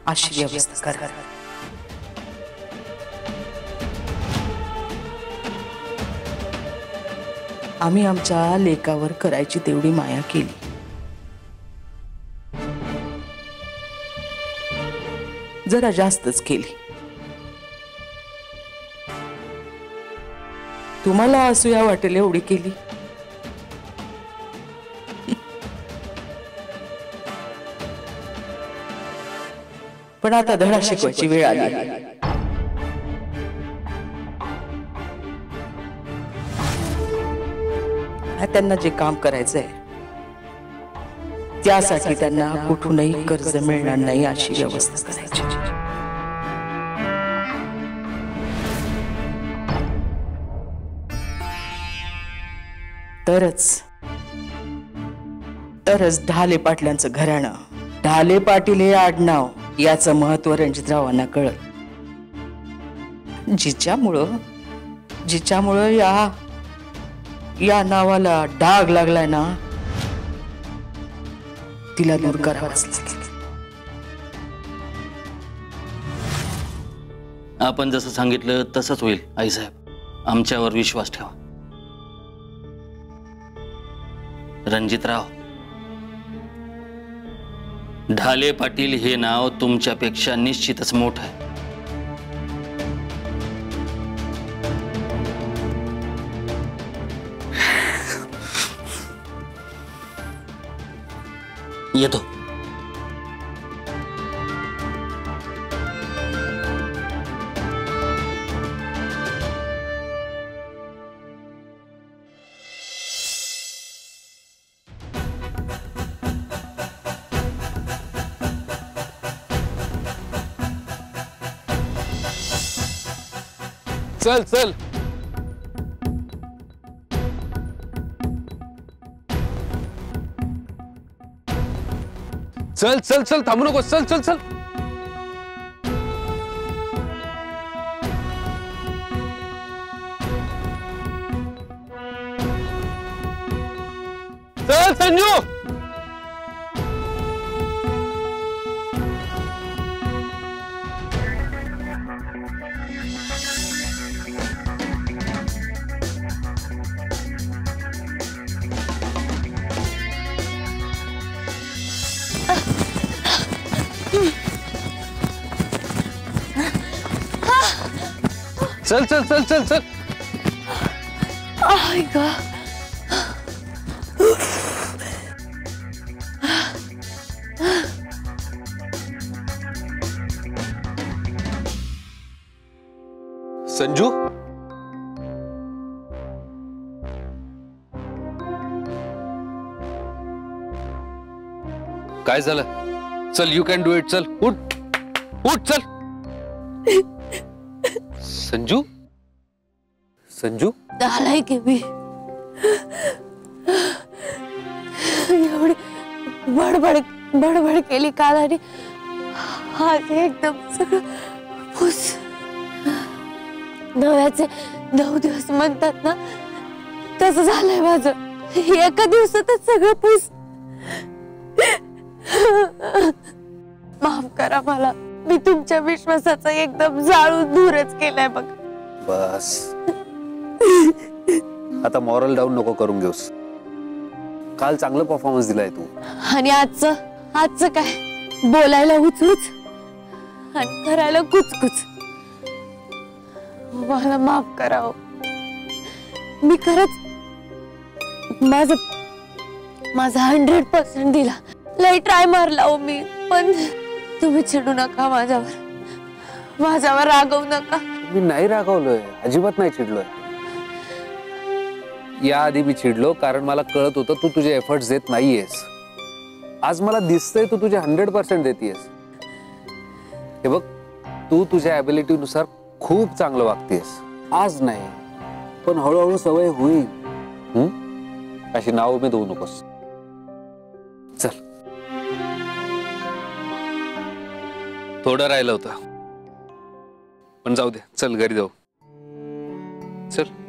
अशी व्यवस्था करा. आम्ही आमच्या लेकावर करायची तेवढी माया केली. जरा जास्तच केली. तुम्हाला असूया वाटेल एवढी केली. पण आता धडा शिकवायची वेळ आली. त्यांना जे काम करायचंय त्यासाठी त्यांना कुठूनही कर्ज मिळणार नाही अशी व्यवस्था करायची. तरच ढाले पाटलांचं घराणं, ढाले पाटील हे आडनाव याचं महत्व रणजितरावांना कळलं. जिच्यामुळं या नावाला डाग लागलाय ना, तिला दूर करावंच लागेल. आपण जसं सांगितलं तसंच होईल आईसाहेब. आमच्यावर विश्वास ठेवा. रणजितराव, ढाले पाटील हे नाव तुमच्यापेक्षा निश्चितच मोठं आहे. येतो. चल चल चल चल चल थांबू नको. चल चल चल चल संजू. चल चल चल चल चल. आई ग. संजू, काय झालं? चल, यू कॅन डू इट. चल उठ उठ चल. संजू संजू झालाय की मी एवढी बडबड केली काल आणि आज एकदम सगळं फुस. नव्याचे 9 दिवस म्हणतात ना, तसं झालंय माझं. एका दिवसातच सगळं फुस. माफ करा मला. मी तुमच्या विश्वासाचा एकदम जाळून दूरच केलाय बघ. बस आता मॉरल डाऊन नको करून घेऊस. काल चांगला परफॉर्मन्स दिलाय तू. आणि आजचं काय? बोलायला उचलूच आणि करायला कुचकुच. मला माफ करा. मी खरंच माझा 100% दिला. लई ट्राय मारला हो मी. पण तुम्ही चिडू नका माझ्यावर रागवू नका. मी नाही रागवलोय, अजिबात नाही चिडलोय. याआधी मी चिडलो कारण मला कळत होतं तू तुझे एफर्ट्स देत नाहीयेस. आज मला दिसतंय तू तुझे 100% देतेस. हे बघ, तू तुझ्या ॲबिलिटी नुसार खूप चांगलं वागतेस. आज नाही पण हळूहळू सवय होईल. अशी नाव मी देऊ नकोस. चल, थोडं राहिलं होतं पण जाऊ दे. चल घरी जाऊ. चल चल.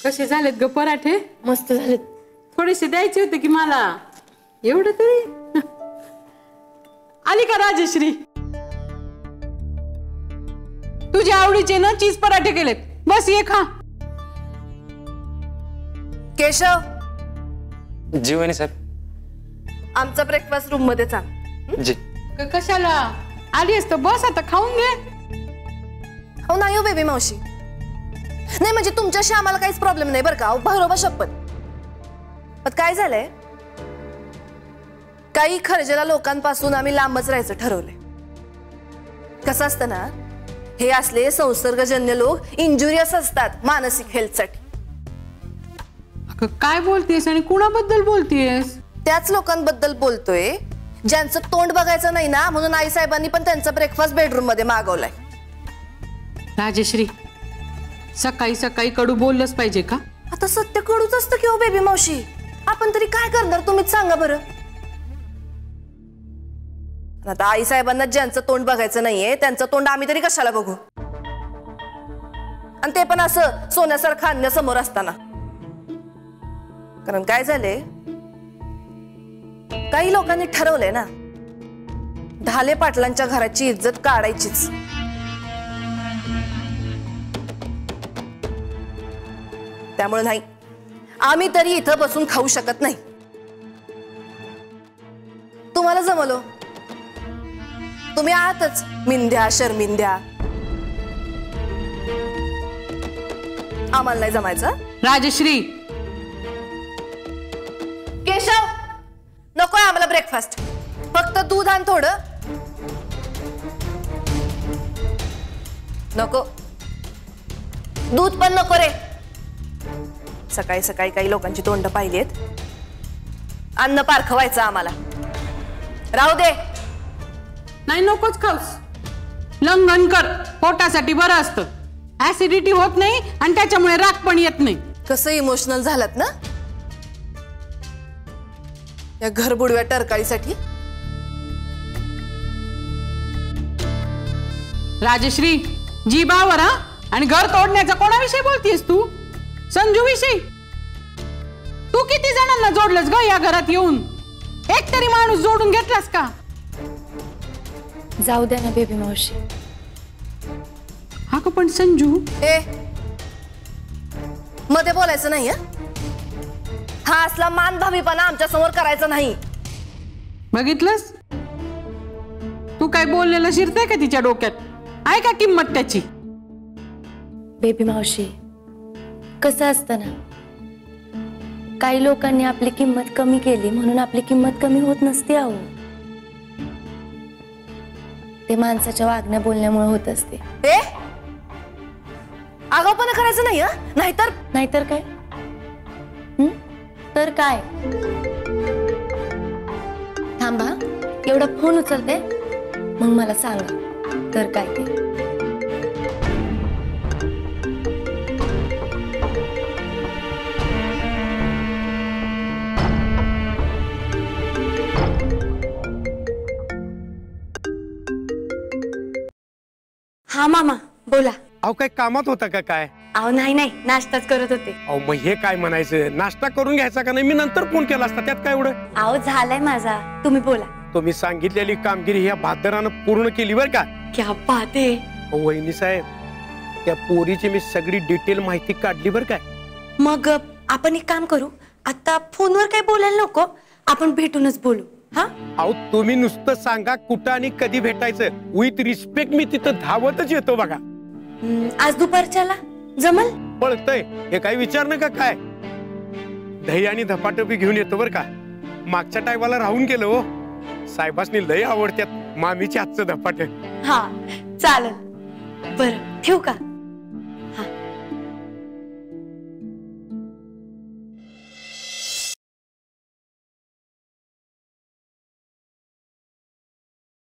कसे झालेत ग पराठे? मस्त झाले. थोडेसे द्यायचे होते की मला. एवढं तरी आली का राजश्री? तुझ्या आवडीचे ना चीज पराठे केलेत. बस ये खा. केशव, जीवनी साहेब. आमचा ब्रेकफास्ट रूम मध्ये चाल. जी. कशाला आली असत? बस आता खाऊन घे. हो नाही हो बेबी मावशी. नाही म्हणजे तुमच्याशी आम्हाला काहीच प्रॉब्लेम नाही बरं का, भरोबा शपथ. पण काय झालंय, काही खर्जेला लोकांपासून आम्ही लांबच राहायचं ठरवलंय. कसं असतं ना, हे असले संसर्गजन्य लोक इंजुरियस असतात मानसिक हेल्थसाठी. अगं काय बोलतेस आणि कुणाबद्दल बोलतेस? त्याच लोकांबद्दल बोलतोय ज्यांचं तोंड बघायचं नाही ना, म्हणून आई साहेबांनी पण त्यांचा ब्रेकफास्ट बेडरूम मध्ये मागवलाय. राजश्री, सकाळी सकाळी कडू बोललंच पाहिजे का? आता सत्य कडूच असतं की हो बेबी मावशी. आपण तरी काय करणार तुम्हीच सांगा बरं. आता आई साहेबांना ज्यांचं तोंड बघायचं नाहीये त्यांचं तोंड आम्ही तरी कशाला बघू, आणि ते पण असं सोन्यासारखं आणण्यासमोर असताना. कारण काय झालंय, काही लोकांनी ठरवलंय ना, ढाले पाटलांच्या घराची इज्जत काढायचीच. त्यामुळे नाही, आम्ही तरी इथं बसून खाऊ शकत नाही. तुम्हाला जमलो, तुम्ही आहातच मिंध्या शर्मिंद्या. आम्हाला नाही जमायचं. राजश्री, केशव, नकोय आम्हाला ब्रेकफास्ट. फक्त दूध आण थोडं. नको, दूध पण नको रे. सकाळी सकाळी काही लोकांची तोंड पाहिलीत. अन्न पारखवायचं आम्हाला. राहू दे. नाही नकोच खाऊस. लंघन कर, पोटासाठी बरं असतं. ऍसिडिटी होत नाही आणि त्याच्यामुळे राग पण येत नाही. कसं इमोशनल झालात ना या घरबुडव्या टरकाळीसाठी. राजश्री, जीबावर हा. आणि घर तोडण्याचा कोणाविषयी बोलतीयस तू? संजू विषयी? तू किती जणांना जोडलंस ग या घरात येऊन? एक तरी माणूस जोडून घेतलास का? जाऊ द्या ना बेबी मावशी. हा का पण संजू, ए, मध्ये बोलायचं नाही. हा असला मानभावीपणा आमच्या समोर करायचा नाही. बघितलंस? तू काय बोललेलं शिरतंय का तिच्या डोक्यात? आहे का किंमत त्याची? बेबी मावशी, कसं असतं ना, काही लोकांनी आपली किंमत कमी केली म्हणून आपली किंमत कमी होत नसते. अहो, ते माणसाच्या वागण्या बोलण्यामुळे होत असते. ए, आगाऊपणा करायचं नाही. नाहीतर काय? तर काय? थांबा, एवढा फोन उचलते, मग मला सांगा तर काय ते. हा मामा बोला. अहो काय कामात होता का काय? अहो नाही नाश्ताच करत होते. अहो मग हे काय म्हणायचं, नाश्ता करून घ्यायचा का नाही? मी नंतर फोन केला असता, त्यात काय एवढं? अहो झालाय माझा, तुम्ही बोला. तुम्ही सांगितलेली कामगिरी ह्या भादरानं पूर्ण केली बर का? क्या बात आहे. वहिनी साहेब, त्या पोरीची मी सगळी डिटेल माहिती काढली बर काय? मग आपण एक काम करू, आता फोनवर काय बोलायला नको, आपण भेटूनच बोलू. हा, अहो तुम्ही नुसतं सांगा कुठं आणि कधी भेटायचं. विथ रिस्पेक्ट मी तिथं धावतच येतो बघा. आज दुपारच्याला जमल? पळतय हे काही विचार नका काय. दही आणि धपाटपी घेऊन येतो बर का. मागच्या टायमाला राहून गेलो हो. साहेबांनी लय आवडत्यात मामीची हातचं धपाट. हा चालेल. बरं ठेवू का?